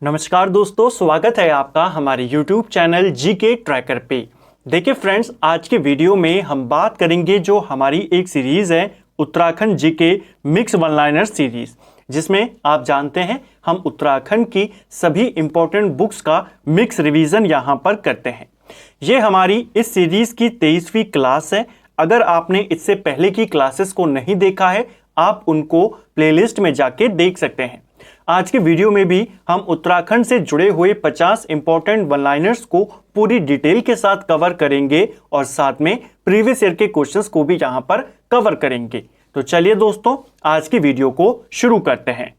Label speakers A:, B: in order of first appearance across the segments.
A: नमस्कार दोस्तों, स्वागत है आपका हमारे YouTube चैनल जीके ट्रैकर पे। देखिए फ्रेंड्स, आज के वीडियो में हम बात करेंगे जो हमारी एक सीरीज़ है Uttarakhand GK mix one liner series, जिसमें आप जानते हैं हम उत्तराखंड की सभी इम्पोर्टेंट बुक्स का मिक्स रिवीजन यहाँ पर करते हैं। ये हमारी इस सीरीज़ की 23वीं क्लास है। अगर आपने इससे पहले की क्लासेस को नहीं देखा है, आप उनको प्लेलिस्ट में जाके देख सकते हैं। आज के वीडियो में भी हम उत्तराखंड से जुड़े हुए 50 इंपॉर्टेंट वन लाइनर्स को पूरी डिटेल के साथ कवर करेंगे और साथ में प्रीवियस ईयर के क्वेश्चंस को भी यहां पर कवर करेंगे। तो चलिए दोस्तों, आज की वीडियो को शुरू करते हैं।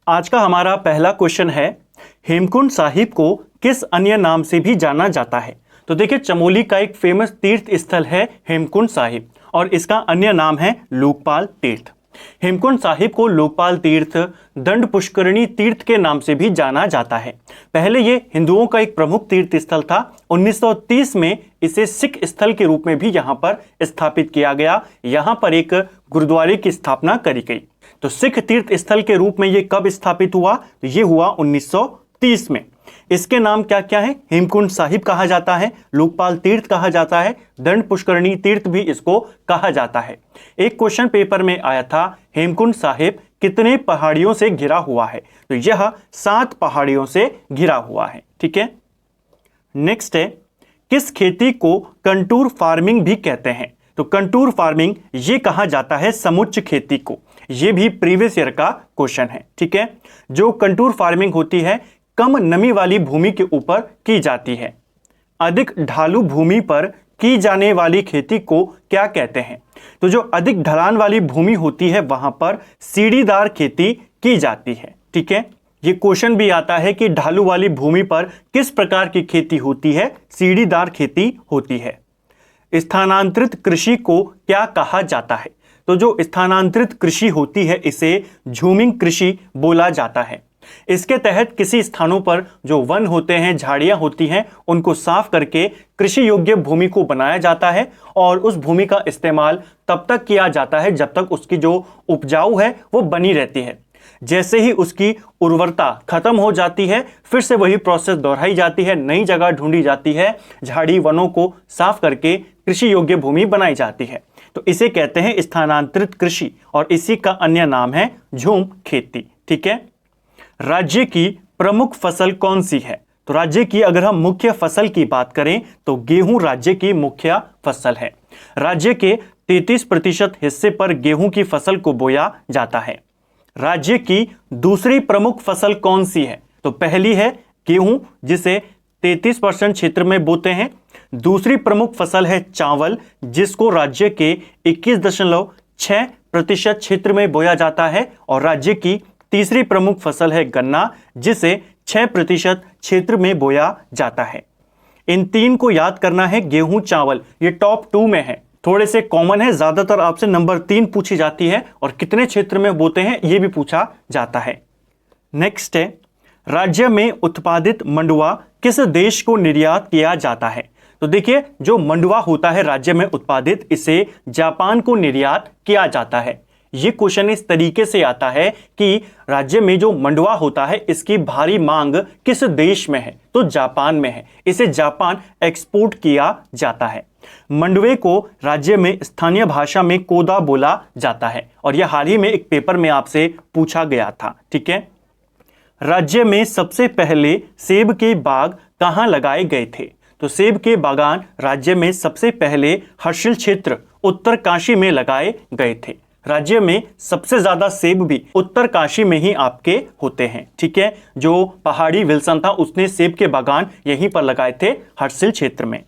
A: आज का हमारा पहला क्वेश्चन है, हेमकुंड साहिब को किस अन्य नाम से भी जाना जाता है? तो देखिए, चमोली का एक फेमस तीर्थ स्थल है हेमकुंड साहिब और इसका अन्य नाम है लोकपाल तीर्थ। हेमकुंड साहिब को लोकपाल तीर्थ, दंड पुष्करणी तीर्थ के नाम से भी जाना जाता है। पहले ये हिंदुओं का एक प्रमुख तीर्थ स्थल था। 1930 में इसे सिख स्थल के रूप में भी यहाँ पर स्थापित किया गया। यहाँ पर एक गुरुद्वारे की स्थापना करी गई। तो सिख तीर्थ स्थल के रूप में ये कब स्थापित हुआ? तो ये हुआ 1930 में। इसके नाम क्या क्या है? हेमकुंड साहिब कहा जाता है, लोकपाल तीर्थ कहा जाता है, दंड पुष्करणी तीर्थ भी इसको कहा जाता है। एक क्वेश्चन पेपर में आया था, हेमकुंड साहिब कितने पहाड़ियों से घिरा हुआ है? तो यह 7 पहाड़ियों से घिरा हुआ है। ठीक है। नेक्स्ट है, किस खेती को कंटूर फार्मिंग भी कहते हैं? तो कंटूर फार्मिंग ये कहा जाता है समुच्च खेती को। ये भी प्रीवियस ईयर का क्वेश्चन है। ठीक है। जो कंटूर फार्मिंग होती है, कम नमी वाली भूमि के ऊपर की जाती है। अधिक ढालू भूमि पर की जाने वाली खेती को क्या कहते हैं? तो जो अधिक ढलान वाली भूमि होती है वहां पर सीढ़ीदार खेती की जाती है। ठीक है। ये क्वेश्चन भी आता है कि ढालू वाली भूमि पर किस प्रकार की खेती होती है? सीढ़ीदार खेती होती है। स्थानांतरित कृषि को क्या कहा जाता है? तो जो स्थानांतरित कृषि होती है इसे झूमिंग कृषि बोला जाता है। इसके तहत किसी स्थानों पर जो वन होते हैं, झाड़ियां होती हैं, उनको साफ करके कृषि योग्य भूमि को बनाया जाता है और उस भूमि का इस्तेमाल तब तक किया जाता है जब तक उसकी जो उपजाऊ है वो बनी रहती है। जैसे ही उसकी उर्वरता खत्म हो जाती है, फिर से वही प्रोसेस दोहराई जाती है, नई जगह ढूंढी जाती है, झाड़ी वनों को साफ करके कृषि योग्य भूमि बनाई जाती है। तो इसे कहते हैं स्थानांतरित कृषि और इसी का अन्य नाम है झूम खेती। ठीक है। राज्य की प्रमुख फसल कौन सी है? तो राज्य की अगर हम मुख्य फसल की बात करें तो गेहूं राज्य की मुख्य फसल है। राज्य के 33% हिस्से पर गेहूं की फसल को बोया जाता है। राज्य की दूसरी प्रमुख फसल कौन सी है? तो पहली है गेहूं, जिसे 33% क्षेत्र में बोते हैं। दूसरी प्रमुख फसल है चावल, जिसको राज्य के 21.6% क्षेत्र में बोया जाता है। और राज्य की तीसरी प्रमुख फसल है गन्ना, जिसे 6% क्षेत्र में बोया जाता है। इन 3 को याद करना है। गेहूं, चावल, ये टॉप 2 में है, थोड़े से कॉमन है। ज्यादातर आपसे नंबर 3 पूछी जाती है और कितने क्षेत्र में बोते हैं ये भी पूछा जाता है। नेक्स्ट है, राज्य में उत्पादित मंडुआ किस देश को निर्यात किया जाता है? तो देखिए, जो मंडुआ होता है राज्य में उत्पादित, इसे जापान को निर्यात किया जाता है। ये क्वेश्चन इस तरीके से आता है कि राज्य में जो मंडुआ होता है इसकी भारी मांग किस देश में है? तो जापान में है। इसे जापान एक्सपोर्ट किया जाता है। मंडुए को राज्य में स्थानीय भाषा में कोदा बोला जाता है और यह हाल ही में एक पेपर में आपसे पूछा गया था। ठीक है। राज्य में सबसे पहले सेब के बाग कहाँ लगाए गए थे? तो सेब के बागान राज्य में सबसे पहले हर्षिल क्षेत्र उत्तरकाशी में लगाए गए थे। राज्य में सबसे ज्यादा सेब भी उत्तरकाशी में ही आपके होते हैं। ठीक है। जो पहाड़ी विल्सन था उसने सेब के बागान यहीं पर लगाए थे, हर्षिल क्षेत्र में।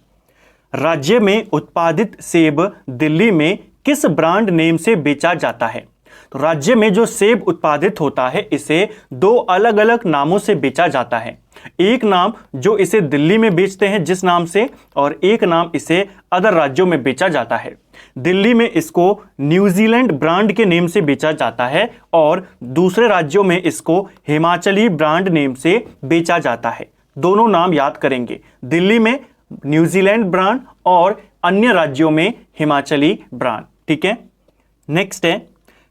A: राज्य में उत्पादित सेब दिल्ली में किस ब्रांड नेम से बेचा जाता है? तो राज्य में जो सेब उत्पादित होता है इसे 2 अलग अलग नामों से बेचा जाता है। एक नाम जो इसे दिल्ली में बेचते हैं जिस नाम से, और एक नाम इसे अदर राज्यों में बेचा जाता है। दिल्ली में इसको न्यूजीलैंड ब्रांड के नेम से बेचा जाता है और दूसरे राज्यों में इसको हिमाचली ब्रांड नेम से बेचा जाता है। दोनों नाम याद करेंगे, दिल्ली में न्यूजीलैंड ब्रांड और अन्य राज्यों में हिमाचली ब्रांड। ठीक है। नेक्स्ट है,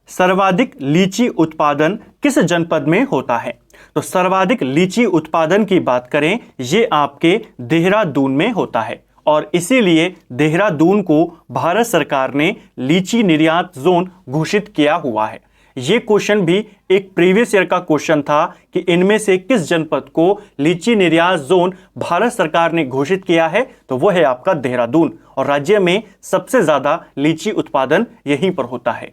A: सर्वाधिक लीची उत्पादन किस जनपद में होता है? तो सर्वाधिक लीची उत्पादन की बात करें, ये आपके देहरादून में होता है और इसीलिए देहरादून को भारत सरकार ने लीची निर्यात जोन घोषित किया हुआ है। ये क्वेश्चन भी एक प्रीवियस ईयर का क्वेश्चन था कि इनमें से किस जनपद को लीची निर्यात जोन भारत सरकार ने घोषित किया है, तो वो है आपका देहरादून और राज्य में सबसे ज्यादा लीची उत्पादन यहीं पर होता है।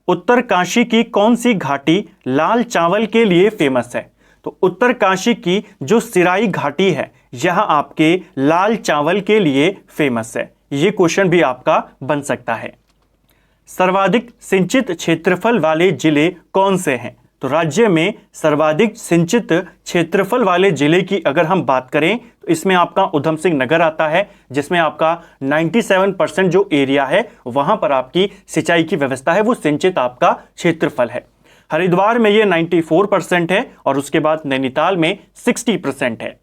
A: उत्तरकाशी की कौन सी घाटी लाल चावल के लिए फेमस है? तो उत्तरकाशी की जो सिराई घाटी है यह आपके लाल चावल के लिए फेमस है। यह क्वेश्चन भी आपका बन सकता है। सर्वाधिक सिंचित क्षेत्रफल वाले जिले कौन से हैं? तो राज्य में सर्वाधिक सिंचित क्षेत्रफल वाले जिले की अगर हम बात करें तो इसमें आपका उधम सिंह नगर आता है, जिसमें आपका 97% जो एरिया है वहां पर आपकी सिंचाई की व्यवस्था है, वो सिंचित आपका क्षेत्रफल है। हरिद्वार में ये 94% है और उसके बाद नैनीताल में 60% है।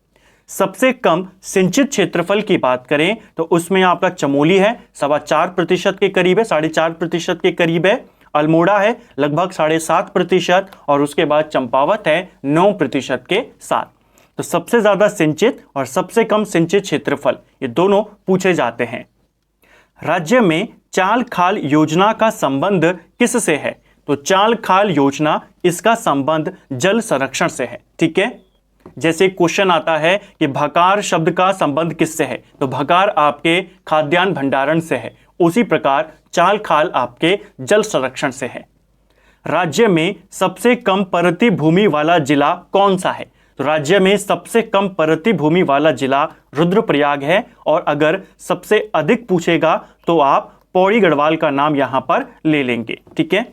A: सबसे कम सिंचित क्षेत्रफल की बात करें तो उसमें आपका चमोली है, 4.25% के करीब है, 4.5% के करीब है। अल्मोड़ा है लगभग 7.5% और उसके बाद चंपावत है 9% के साथ। तो सबसे ज्यादा सिंचित और सबसे कम सिंचित क्षेत्रफल ये दोनों पूछे जाते हैं। राज्य में चाल खाल योजना का संबंध किससे है? तो चाल खाल योजना इसका संबंध जल संरक्षण से है। ठीक है, जैसे क्वेश्चन आता है कि भकार शब्द का संबंध किससे है, तो भकार आपके खाद्यान्न भंडारण से है, उसी प्रकार चाल खाल आपके जल संरक्षण से है। राज्य में सबसे कम परती भूमि वाला जिला कौन सा है? तो राज्य में सबसे कम परती भूमि वाला जिला रुद्रप्रयाग है और अगर सबसे अधिक पूछेगा तो आप पौड़ी गढ़वाल का नाम यहां पर ले लेंगे। ठीक है,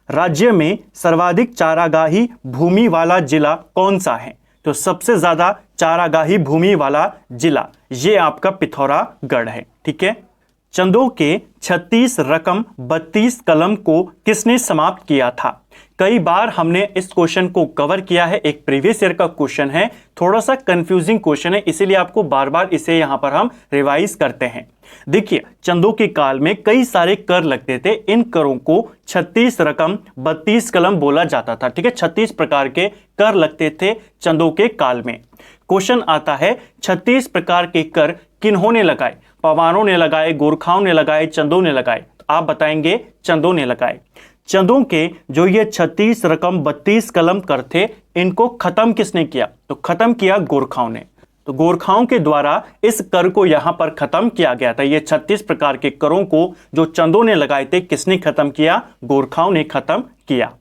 A: राज्य में सर्वाधिक चारागाही भूमि वाला जिला कौन सा है? तो सबसे ज्यादा चारागाही भूमि वाला जिला ये आपका पिथौरागढ़ है। ठीक है, चंदों के 36 रकम 32 कलम को किसने समाप्त किया था? कई बार हमने इस क्वेश्चन को कवर किया है, एक प्रीवियस ईयर का क्वेश्चन है, थोड़ा सा कंफ्यूजिंग क्वेश्चन है, इसीलिए आपको बार बार इसे यहां पर हम रिवाइज करते हैं। देखिए, चंदों के काल में कई सारे कर लगते थे, इन करों को 36 रकम 32 कलम बोला जाता था। ठीक है, 36 प्रकार के कर लगते थे चंदों के काल में। क्वेश्चन आता है 36 प्रकार के कर किन्होंने लगाए? पवारों ने लगाए, गोरखाओं ने लगाए, चंदों ने लगाए? तो आप बताएंगे चंदों ने लगाए। चंदों के जो ये 36 रकम 32 कलम कर थे, इनको खत्म किसने किया? तो खत्म किया गोरखाओं ने। तो गोरखाओं के द्वारा इस कर को यहां पर खत्म किया गया था। ये 36 प्रकार के करों को जो चंदों ने लगाए थे, किसने खत्म किया? गोरखाओं ने खत्म किया।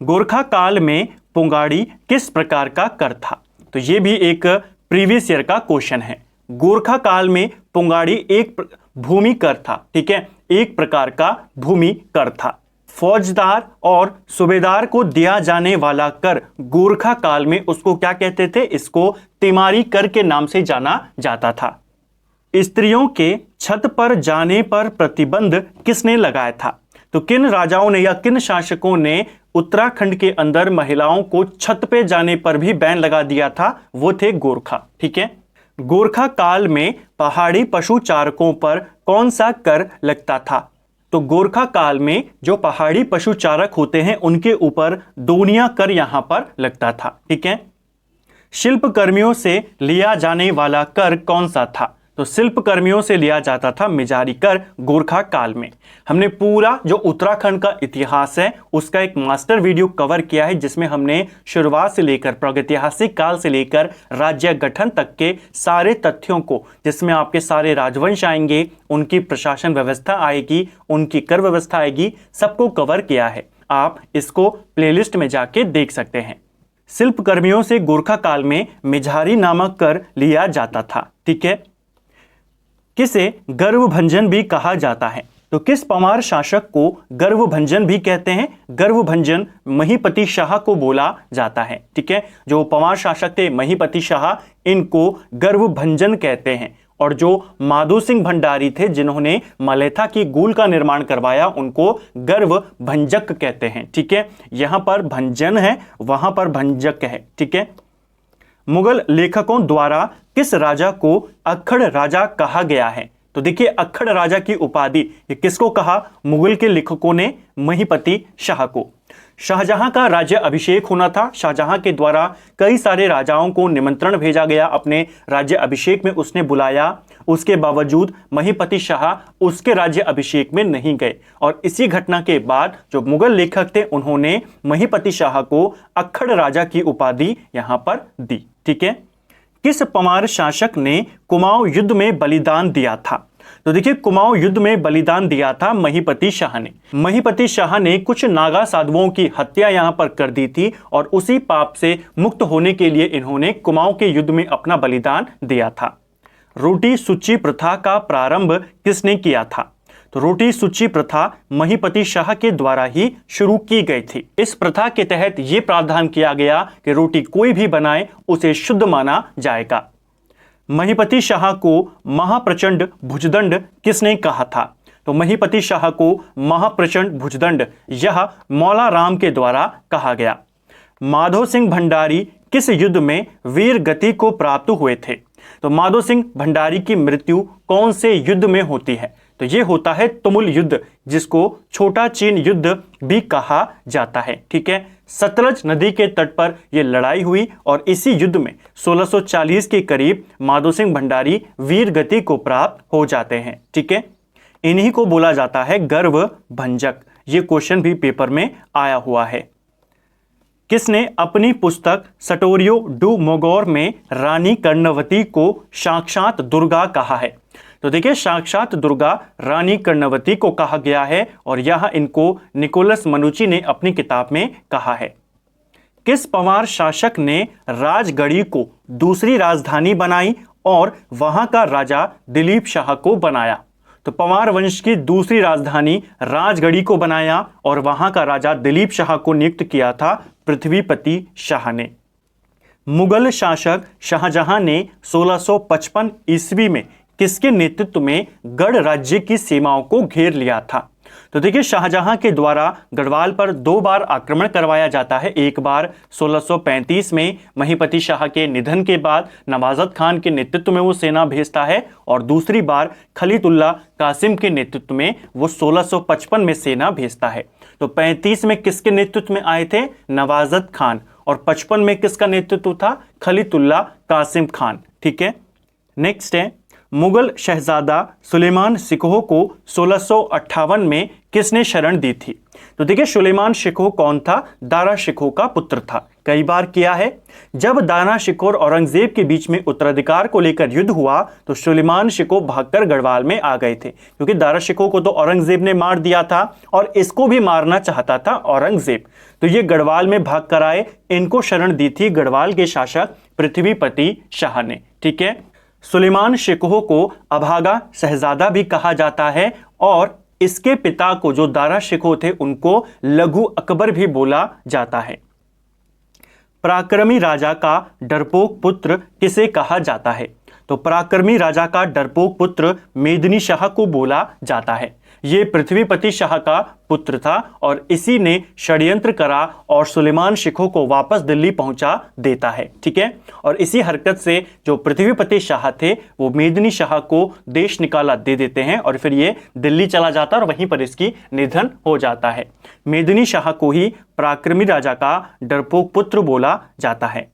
A: गोरखा काल में पुंगाड़ी किस प्रकार का कर था? तो ये भी एक प्रीवियस ईयर का क्वेश्चन है। गोरखा काल में पुंगाड़ी एक भूमि कर था। ठीक है, एक प्रकार का भूमि कर था। फौजदार और सूबेदार को दिया जाने वाला कर गोरखा काल में उसको क्या कहते थे? इसको तिमारी कर के नाम से जाना जाता था। स्त्रियों के छत पर जाने पर प्रतिबंध किसने लगाया था? तो किन राजाओं ने या किन शासकों ने उत्तराखंड के अंदर महिलाओं को छत पे जाने पर भी बैन लगा दिया था? वो थे गोरखा। ठीक है, गोरखा काल में पहाड़ी पशु चारकों पर कौन सा कर लगता था? तो गोरखा काल में जो पहाड़ी पशु चारक होते हैं उनके ऊपर दोनिया कर यहां पर लगता था। ठीक है, शिल्प कर्मियों से लिया जाने वाला कर कौन सा था? तो शिल्प कर्मियों से लिया जाता था मिजारी कर गोरखा काल में। हमने पूरा जो उत्तराखंड का इतिहास है उसका एक मास्टर वीडियो कवर किया है, जिसमें हमने शुरुआत से लेकर प्रागैतिहासिक काल से लेकर राज्य गठन तक के सारे तथ्यों को, जिसमें आपके सारे राजवंश आएंगे, उनकी प्रशासन व्यवस्था आएगी, उनकी कर व्यवस्था आएगी, सबको कवर किया है। आप इसको प्लेलिस्ट में जाके देख सकते हैं। शिल्प कर्मियों से गोरखा काल में मिजारी नामक कर लिया जाता था। ठीक है, किसे गर्वभंजन भी कहा जाता है? तो किस पवार शासक को गर्वभंजन भी कहते हैं? गर्वभंजन महीपति शाह को बोला जाता है। ठीक है, जो पवार शासक थे महीपति शाह, इनको गर्वभंजन कहते हैं। और जो माधो सिंह भंडारी थे जिन्होंने मलेथा की गूल का निर्माण करवाया, उनको गर्वभंजक कहते हैं। ठीक है, यहां पर भंजन है, वहां पर भंजक है। ठीक है, मुगल लेखकों द्वारा किस राजा को अक्खड़ राजा कहा गया है? तो देखिए, अक्खड़ राजा की उपाधि ये किसको कहा? मुगल के लेखकों ने महीपति शाह को। शाहजहां का राज्य अभिषेक होना था। शाहजहां के द्वारा कई सारे राजाओं को निमंत्रण भेजा गया, अपने राज्य अभिषेक में उसने बुलाया। उसके बावजूद महीपति शाह उसके राज्य अभिषेक में नहीं गए और इसी घटना के बाद जो मुगल लेखक थे उन्होंने महीपति शाह को अक्खड़ राजा की उपाधि यहां पर दी। ठीक है, किस पवार शासक ने कुमाऊं युद्ध में बलिदान दिया था? तो देखिए, कुमाऊं युद्ध में बलिदान दिया था महीपति शाह ने। महीपति शाह ने कुछ नागा साधुओं की हत्या यहां पर कर दी थी और उसी पाप से मुक्त होने के लिए इन्होंने कुमाऊं के युद्ध में अपना बलिदान दिया था। रोटी सूची प्रथा का प्रारंभ किसने किया था? तो रोटी सूची प्रथा महीपति शाह के द्वारा ही शुरू की गई थी। इस प्रथा के तहत यह प्रावधान किया गया कि रोटी कोई भी बनाए उसे शुद्ध माना जाएगा। महीपति शाह को महाप्रचंड भुजदंड किसने कहा था? तो महीपति शाह को महाप्रचंड भुजदंड यह मौला राम के द्वारा कहा गया। माधो सिंह भंडारी किस युद्ध में वीर गति को प्राप्त हुए थे? तो माधो सिंह भंडारी की मृत्यु कौन से युद्ध में होती है? तो यह होता है तुमुल युद्ध, जिसको छोटा चीन युद्ध भी कहा जाता है। ठीक है, सतलज नदी के तट पर यह लड़ाई हुई और इसी युद्ध में 1640 के करीब माधो सिंह भंडारी वीर गति को प्राप्त हो जाते हैं। ठीक है, इन्हीं को बोला जाता है गर्व भंजक। ये क्वेश्चन भी पेपर में आया हुआ है। किसने अपनी पुस्तक सटोरियो डू मोगोर में रानी कर्णवती को साक्षात दुर्गा कहा है? तो देखिए, साक्षात दुर्गा रानी कर्णवती को कहा गया है और यह इनको निकोलस मनुची ने अपनी किताब में कहा है। किस पवार शासक ने राजगढ़ी को दूसरी राजधानी बनाई और वहां का राजा दिलीप शाह को बनाया? तो पवार वंश की दूसरी राजधानी राजगढ़ी को बनाया और वहां का राजा दिलीप शाह को नियुक्त किया था पृथ्वीपति शाह ने। मुगल शासक शाहजहां ने 1655 ईस्वी में किसके नेतृत्व में गढ़ राज्य की सीमाओं को घेर लिया था? तो देखिए, शाहजहां के द्वारा गढ़वाल पर 2 बार आक्रमण करवाया जाता है। एक बार 1635 में महीपति शाह के निधन के बाद नवाजत खान के नेतृत्व में वो सेना भेजता है और दूसरी बार खलीतुल्ला कासिम के नेतृत्व में वो 1655 में सेना भेजता है। तो 35 में किसके नेतृत्व में आए थे? नवाजत खान। और 55 में किसका नेतृत्व था? खलीतुल्ला कासिम खान। ठीक है, नेक्स्ट है, मुगल शहजादा सुलेमान शिकोह को 1658 में किसने शरण दी थी? तो देखिए, सुलेमान शिकोह कौन था? दारा शिकोह का पुत्र था। कई बार किया है, जब दारा शिकोह और औरंगजेब के बीच में उत्तराधिकार को लेकर युद्ध हुआ तो सुलेमान शिकोह भागकर गढ़वाल में आ गए थे, क्योंकि दारा शिकोह को तो औरंगजेब ने मार दिया था और इसको भी मारना चाहता था औरंगजेब। तो ये गढ़वाल में भाग कर आए, इनको शरण दी थी गढ़वाल के शासक पृथ्वीपति शाह ने। ठीक है, सुलेमान शिकोह को अभागा शहजादा भी कहा जाता है और इसके पिता को जो दारा शिकोह थे उनको लघु अकबर भी बोला जाता है। पराक्रमी राजा का डरपोक पुत्र किसे कहा जाता है? तो पराक्रमी राजा का डरपोक पुत्र मेदिनी शाह को बोला जाता है। ये पृथ्वीपति शाह का पुत्र था और इसी ने षड्यंत्र करा और सुलेमान शिकोह को वापस दिल्ली पहुंचा देता है। ठीक है, और इसी हरकत से जो पृथ्वीपति शाह थे वो मेदिनी शाह को देश निकाला दे देते हैं और फिर ये दिल्ली चला जाता है और वहीं पर इसकी निधन हो जाता है। मेदिनी शाह को ही पराक्रमी राजा का डरपोक पुत्र बोला जाता है।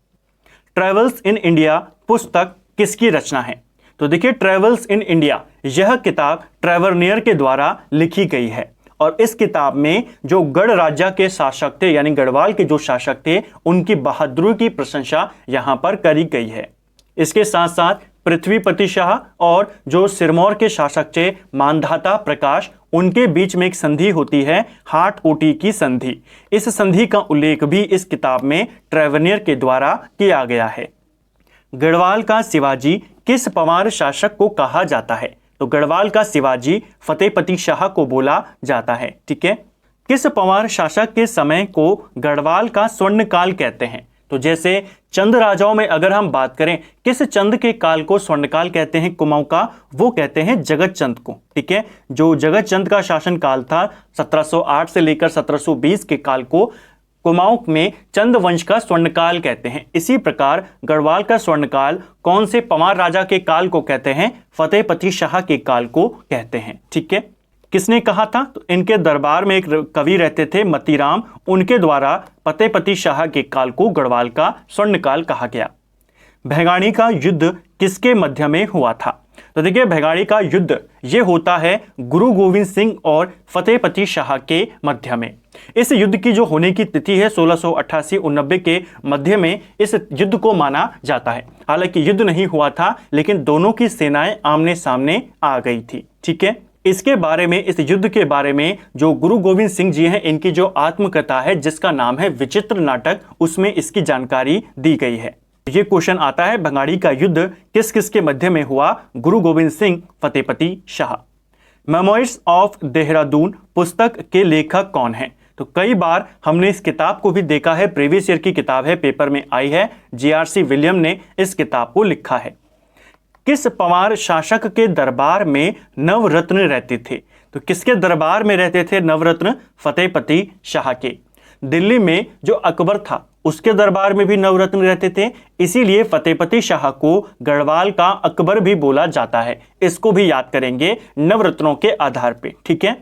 A: ट्रेवल्स इन इंडिया पुस्तक किसकी रचना है? तो देखिए, ट्रेवल्स इन इंडिया यह किताब ट्रेवरनियर के द्वारा लिखी गई है और इस किताब में जो गढ़ राज्य के शासक थे यानी गढ़वाल के जो शासक थे उनकी बहादुरी की प्रशंसा यहां पर करी गई है। इसके साथ साथ पृथ्वीपति शाह और जो सिरमौर के शासक थे मानधाता प्रकाश, उनके बीच में एक संधि होती है हाटकोटी की संधि। इस संधि का उल्लेख भी इस किताब में ट्रेवरनियर के द्वारा किया गया है। गढ़वाल का शिवाजी किस पवार शासक को कहा जाता है? तो गढ़वाल का शिवाजी फतेहपति शाह को बोला जाता है। ठीक है, किस पवार शासक के समय को गढ़वाल का स्वर्णकाल कहते हैं? तो जैसे चंद राजाओं में अगर हम बात करें, किस चंद के काल को स्वर्णकाल कहते हैं कुमाऊं का? वो कहते हैं जगत चंद को। ठीक है, जो जगत चंद का शासन काल था 1708 से लेकर 1720 के काल को कुमाऊं में चंद वंश का स्वर्णकाल कहते हैं। इसी प्रकार गढ़वाल का स्वर्णकाल कौन से पवार राजा के काल को कहते हैं? फतेहपति शाह के काल को कहते हैं। ठीक है, किसने कहा था? तो इनके दरबार में एक कवि रहते थे मतीराम, उनके द्वारा फतेहपति शाह के काल को गढ़वाल का स्वर्णकाल कहा गया। भैगाणी का युद्ध किसके मध्य में हुआ था? तो देखिए भैगाणी का युद्ध ये होता है गुरु गोविंद सिंह और फतेहपति शाह के मध्य में। इस युद्ध की जो होने की तिथि है 1688-89 के मध्य में इस युद्ध को माना जाता है। हालांकि युद्ध नहीं हुआ था, लेकिन दोनों की सेनाएं आमने सामने आ गई थी। ठीक है, इसके बारे में, इस युद्ध के बारे में जो गुरु गोविंद सिंह जी हैं, इनकी जो आत्मकथा है जिसका नाम है विचित्र नाटक, उसमें इसकी जानकारी दी गई है। ये क्वेश्चन आता है भैगाणी का युद्ध किस किस के मध्य में हुआ? गुरु गोविंद सिंह, फतेहपति शाह। मेमोइर्स ऑफ देहरादून पुस्तक के लेखक कौन है? तो कई बार हमने इस किताब को भी देखा है, प्रीवियस ईयर की किताब है, पेपर में आई है। JRC विलियम ने इस किताब को लिखा है। किस पंवार शासक के दरबार में नवरत्न रहते थे? तो किसके दरबार में रहते थे नवरत्न? फतेहपति शाह के। दिल्ली में जो अकबर था उसके दरबार में भी नवरत्न रहते थे, इसीलिए फतेहपति शाह को गढ़वाल का अकबर भी बोला जाता है। इसको भी याद करेंगे नवरत्नों के आधार पे। ठीक है,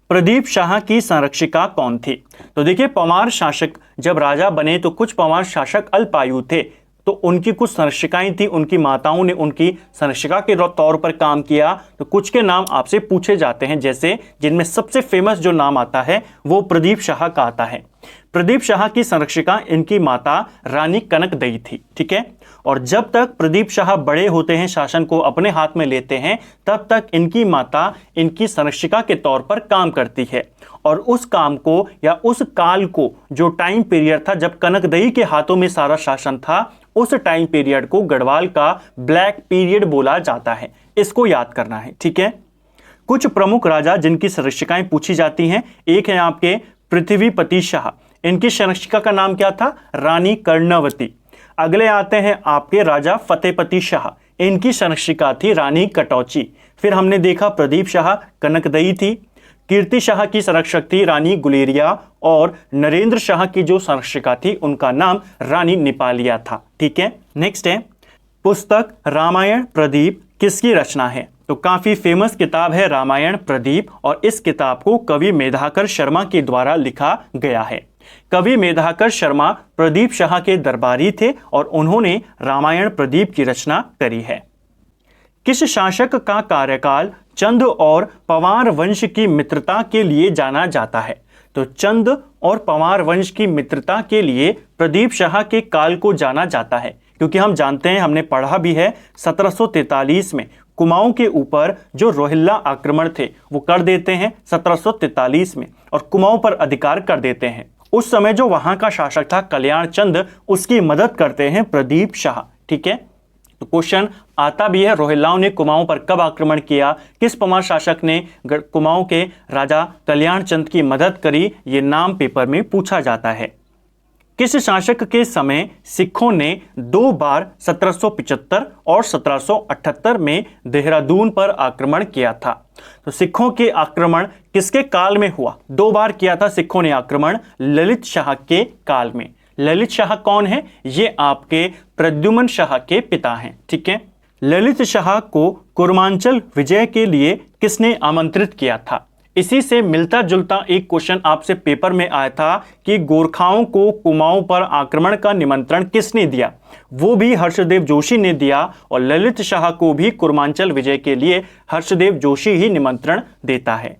A: प्रदीप शाह की संरक्षिका कौन थी? तो देखिए पंवार शासक जब राजा बने तो कुछ पंवार शासक अल्पायु थे, तो उनकी कुछ संरक्षिकाएं थी, उनकी माताओं ने उनकी संरक्षिका के तौर पर काम किया। तो कुछ के नाम आपसे पूछे जाते हैं, जैसे जिनमें सबसे फेमस जो नाम आता है वो प्रदीप शाह का आता है। प्रदीप शाह की संरक्षिका इनकी माता रानी कनकदई थी। ठीक है, और जब तक प्रदीप शाह बड़े होते हैं, शासन को अपने हाथ में लेते हैं, तब तक इनकी माता इनकी संरक्षिका के तौर पर काम करती है। और उस काम को या उस काल को, जो टाइम पीरियड था जब कनकदई के हाथों में सारा शासन था, उस टाइम पीरियड को गढ़वाल का ब्लैक पीरियड बोला जाता है। इसको याद करना है। ठीक है, कुछ प्रमुख राजा जिनकी संरक्षिकाएं पूछी जाती हैं, एक है आपके पृथ्वीपति शाह, इनकी संरक्षिका का नाम क्या था? रानी कर्णवती। अगले आते हैं आपके राजा फतेहपति शाह, इनकी संरक्षिका थी रानी कटौची। फिर हमने देखा प्रदीप शाह, कनकदई थी। कीर्ति शाह की संरक्षक थी रानी गुलेरिया, और नरेंद्र शाह की जो संरक्षिका थी उनका नाम रानी निपालिया था। ठीक है, नेक्स्ट है पुस्तक रामायण प्रदीप किसकी रचना है? तो काफी फेमस किताब है रामायण प्रदीप, और इस किताब को कवि मेधाकर शर्मा के द्वारा लिखा गया है। कवि मेधाकर शर्मा प्रदीप शाह के दरबारी थे और उन्होंने रामायण प्रदीप की रचना करी है। किस शासक का कार्यकाल चंद और पंवार वंश की मित्रता के लिए जाना जाता है? तो चंद और पंवार वंश की मित्रता के लिए प्रदीप शाह के काल को जाना जाता है, क्योंकि हम जानते हैं, हमने पढ़ा भी है, 1743 में कुमाऊं के ऊपर जो रोहिल्ला आक्रमण थे वो कर देते हैं 1743 में, और कुमाऊं पर अधिकार कर देते हैं। उस समय जो वहां का शासक था कल्याण चंद, उसकी मदद करते हैं प्रदीप शाह। ठीक है, तो क्वेश्चन आता भी है रोहिल्लाओं ने कुमाऊं पर कब आक्रमण किया, किस पंवार शासक ने कुमाऊं के राजा कल्याण चंद की मदद करी, ये नाम पेपर में पूछा जाता है। किस शासक के समय सिखों ने 2 बार 1775 और 1778 में देहरादून पर आक्रमण किया था? तो सिखों के आक्रमण किसके काल में हुआ? 2 बार किया था सिखों ने आक्रमण, ललित शाह के काल में। ललित शाह कौन है? ये आपके प्रद्युमन शाह के पिता हैं। ठीक है, ललित शाह को कुर्मांचल विजय के लिए किसने आमंत्रित किया था? इसी से मिलता जुलता एक क्वेश्चन आपसे पेपर में आया था कि गोरखाओं को कुमाऊं पर आक्रमण का निमंत्रण किसने दिया? वो भी हर्षदेव जोशी ने दिया, और ललित शाह को भी कुर्मांचल विजय के लिए हर्षदेव जोशी ही निमंत्रण देता है।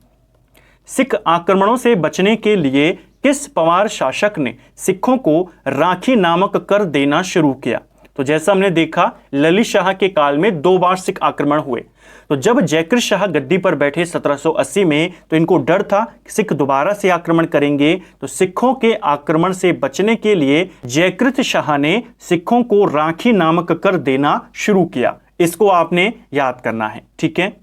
A: सिख आक्रमणों से बचने के लिए किस पंवार शासक ने सिखों को राखी नामक कर देना शुरू किया? तो जैसा हमने देखा ललित शाह के काल में 2 बार सिख आक्रमण हुए। तो जब जयकृत शाह गद्दी पर बैठे 1780 में, तो इनको डर था कि सिख दोबारा से आक्रमण करेंगे। तो सिखों के आक्रमण से बचने के लिए जयकृत शाह ने सिखों को राखी नामक कर देना शुरू किया। इसको आपने याद करना है। ठीक है,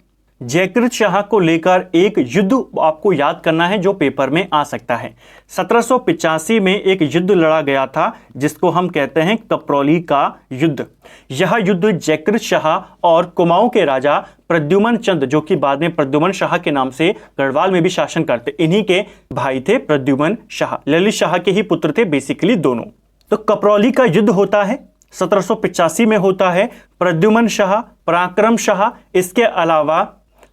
A: जयकृत शाह को लेकर एक युद्ध आपको याद करना है जो पेपर में आ सकता है। 1785 में एक युद्ध लड़ा गया था जिसको हम कहते हैं कपरौली का युद्ध। यह युद्ध जयकृत शाह और कुमाऊं के राजा प्रद्युमन चंद, जो कि बाद में प्रद्युमन शाह के नाम से गढ़वाल में भी शासन करते, इन्हीं के भाई थे प्रद्युमन शाह, ललित शाह के ही पुत्र थे बेसिकली दोनों। तो कपरौली का युद्ध होता है 1785 में होता है। प्रद्युमन शाह, पराक्रम शाह, इसके अलावा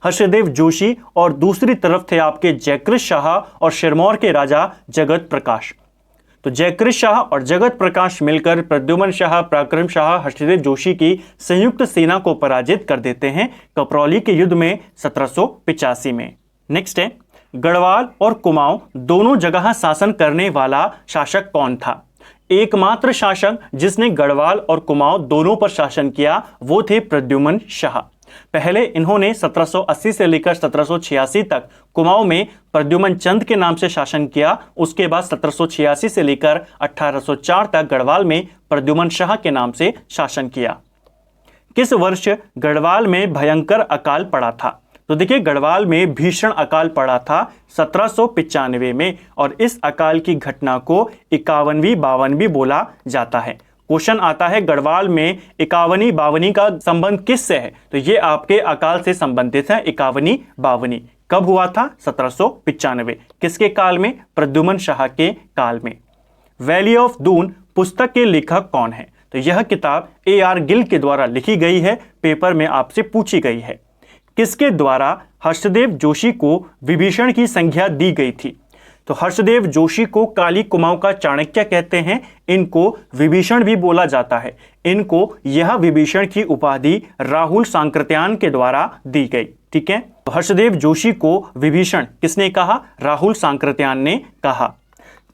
A: हर्षदेव जोशी और दूसरी तरफ थे आपके जयकृत शाह और सिरमौर के राजा जगत प्रकाश। तो जयकृत शाह और जगत प्रकाश मिलकर प्रद्युम्न शाह, पराक्रम शाह, हर्षदेव जोशी की संयुक्त सेना को पराजित कर देते हैं कपरौली के युद्ध में 1785 में। नेक्स्ट है, गढ़वाल और कुमाऊं दोनों जगह शासन करने वाला शासक कौन था? एकमात्र शासक जिसने गढ़वाल और कुमाऊं दोनों पर शासन किया वो थे प्रद्युम्न शाह। पहले इन्होंने 1780 से लेकर 1786 तक कुमाऊं में प्रद्युम्न चंद के नाम से शासन किया। उसके बाद 1786 से लेकर 1804 तक गढ़वाल में प्रद्युम्न शाह के नाम से शासन किया। किस वर्ष गढ़वाल में भयंकर अकाल पड़ा था? तो देखिए, गढ़वाल में भीषण अकाल पड़ा था 1795 में और इस अकाल की घटना को 51वीं 52वीं बोला जाता है। क्वेश्चन आता है गढ़वाल में 51वीं 52वीं का संबंध किससे है? तो ये आपके अकाल से संबंधित है। 51वीं 52वीं कब हुआ था? 1795। किसके काल में? प्रद्युम्न शाह के काल में। वैली ऑफ दून पुस्तक के लेखक कौन है? तो यह किताब AR गिल के द्वारा लिखी गई है, पेपर में आपसे पूछी गई है। किसके द्वारा हर्षदेव जोशी को विभीषण की संज्ञा दी गई थी? तो हर्षदेव जोशी को काली कुमाऊं का चाणक्य कहते हैं। इनको विभीषण भी बोला जाता है। इनको यह विभीषण की उपाधि राहुल सांकृत्यायन के द्वारा दी गई। ठीक है, तो हर्षदेव जोशी को विभीषण किसने कहा? राहुल सांकृत्यायन ने कहा।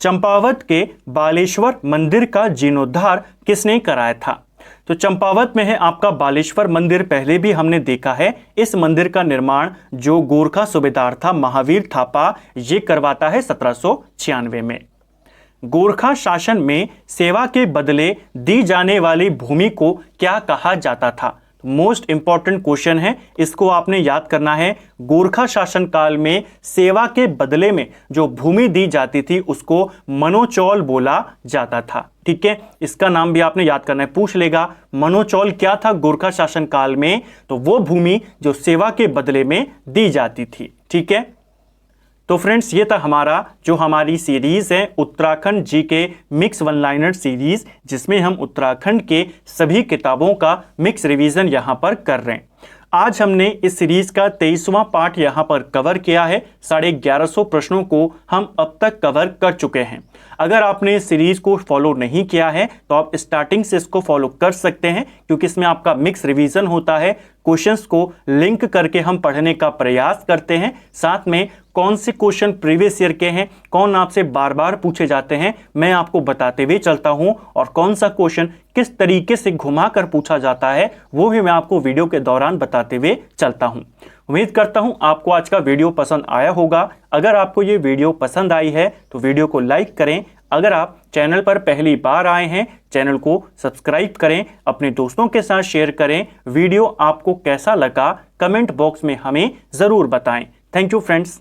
A: चंपावत के बालेश्वर मंदिर का जीर्णोद्धार किसने कराया था? तो चंपावत में है आपका बालेश्वर मंदिर, पहले भी हमने देखा है। इस मंदिर का निर्माण जो गोरखा सूबेदार था महावीर थापा, ये करवाता है 1796 में। गोरखा शासन में सेवा के बदले दी जाने वाली भूमि को क्या कहा जाता था? मोस्ट इंपॉर्टेंट क्वेश्चन है, इसको आपने याद करना है। गोरखा शासन काल में सेवा के बदले में जो भूमि दी जाती थी उसको मनोचौल बोला जाता था। ठीक है, इसका नाम भी आपने याद करना है, पूछ लेगा मनोचौल क्या था गोरखा शासन काल में? तो वो भूमि जो सेवा के बदले में दी जाती थी। ठीक है, तो फ्रेंड्स ये था हमारी सीरीज है Uttarakhand GK mix one liner series, जिसमें हम उत्तराखंड के सभी किताबों का मिक्स रिवीजन यहां पर कर रहे हैं। आज हमने इस सीरीज का 23वां पार्ट यहां पर कवर किया है। 1150 प्रश्नों को हम अब तक कवर कर चुके हैं। अगर आपने इस सीरीज को फॉलो नहीं किया है तो आप स्टार्टिंग से इसको फॉलो कर सकते हैं, क्योंकि इसमें आपका मिक्स रिवीजन होता है। क्वेश्चंस को लिंक करके हम पढ़ने का प्रयास करते हैं। साथ में कौन से क्वेश्चन प्रीवियस ईयर के हैं, कौन आपसे बार बार पूछे जाते हैं, मैं आपको बताते हुए चलता हूं, और कौन सा क्वेश्चन किस तरीके से घुमा कर पूछा जाता है वो भी मैं आपको वीडियो के दौरान बताते हुए चलता हूं। उम्मीद करता हूं आपको आज का वीडियो पसंद आया होगा। अगर आपको ये वीडियो पसंद आई है तो वीडियो को लाइक करें। अगर आप चैनल पर पहली बार आए हैं, चैनल को सब्सक्राइब करें, अपने दोस्तों के साथ शेयर करें। वीडियो आपको कैसा लगा कमेंट बॉक्स में हमें ज़रूर बताएं। Thank you friends.